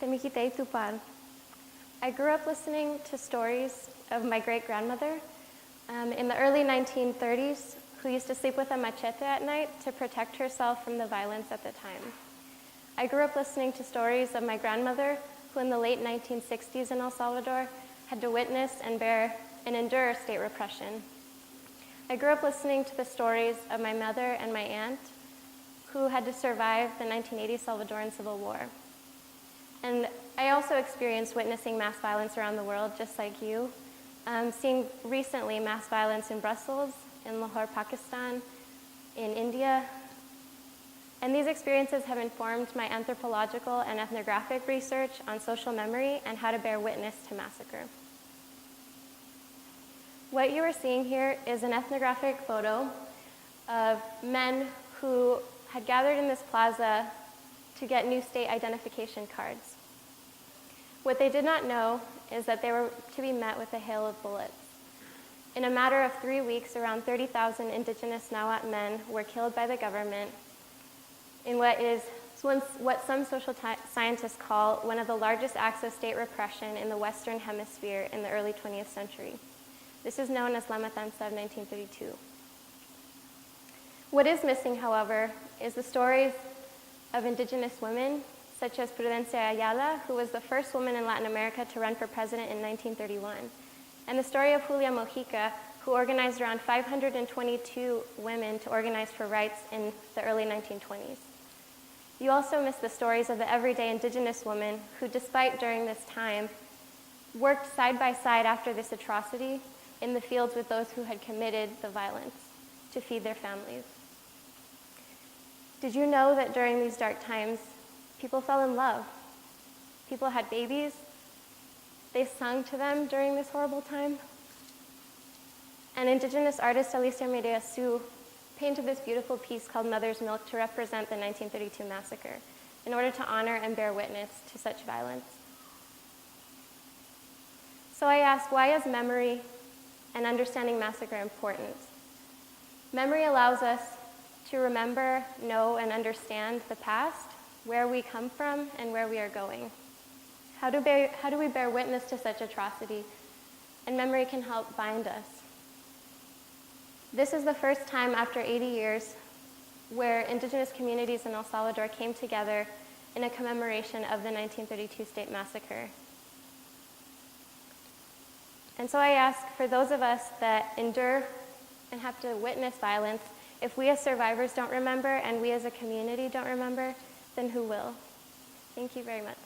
Temikitei Tupal. I grew up listening to stories of my great-grandmother in the early 1930s, who used to sleep with a machete at night to protect herself from the violence at the time. I grew up listening to stories of my grandmother, who in the late 1960s in El Salvador had to witness and bear and endure state repression. I grew up listening to the stories of my mother and my aunt, who had to survive the 1980 Salvadoran Civil War. And I also experienced witnessing mass violence around the world, just like you, seeing recently mass violence in Brussels, in Lahore, Pakistan, in India. And these experiences have informed my anthropological and ethnographic research on social memory and how to bear witness to massacre. What you are seeing here is an ethnographic photo of men who had gathered in this plaza to get new state identification cards. What they did not know is that they were to be met with a hail of bullets. In a matter of 3 weeks, around 30,000 Indigenous Nahuatl men were killed by the government in what some social scientists call one of the largest acts of state repression in the Western Hemisphere in the early 20th century. This is known as La Matanza of 1932. What is missing, however, is the stories of Indigenous women, such as Prudencia Ayala, who was the first woman in Latin America to run for president in 1931, and the story of Julia Mojica, who organized around 522 women to organize for rights in the early 1920s. You also miss the stories of the everyday Indigenous woman who, despite during this time, worked side by side after this atrocity in the fields with those who had committed the violence to feed their families. Did you know that during these dark times, people fell in love? People had babies. They sung to them during this horrible time. And Indigenous artist Alicia Mireya Su painted this beautiful piece called Mother's Milk to represent the 1932 massacre in order to honor and bear witness to such violence. So I ask, why is memory and understanding massacre important? Memory allows us to remember, know, and understand the past, where we come from, and where we are going. How do we bear witness to such atrocity? And memory can help bind us. This is the first time after 80 years where Indigenous communities in El Salvador came together in a commemoration of the 1932 state massacre. And so I ask, for those of us that endure and have to witness violence, if we as survivors don't remember and we as a community don't remember, then who will? Thank you very much.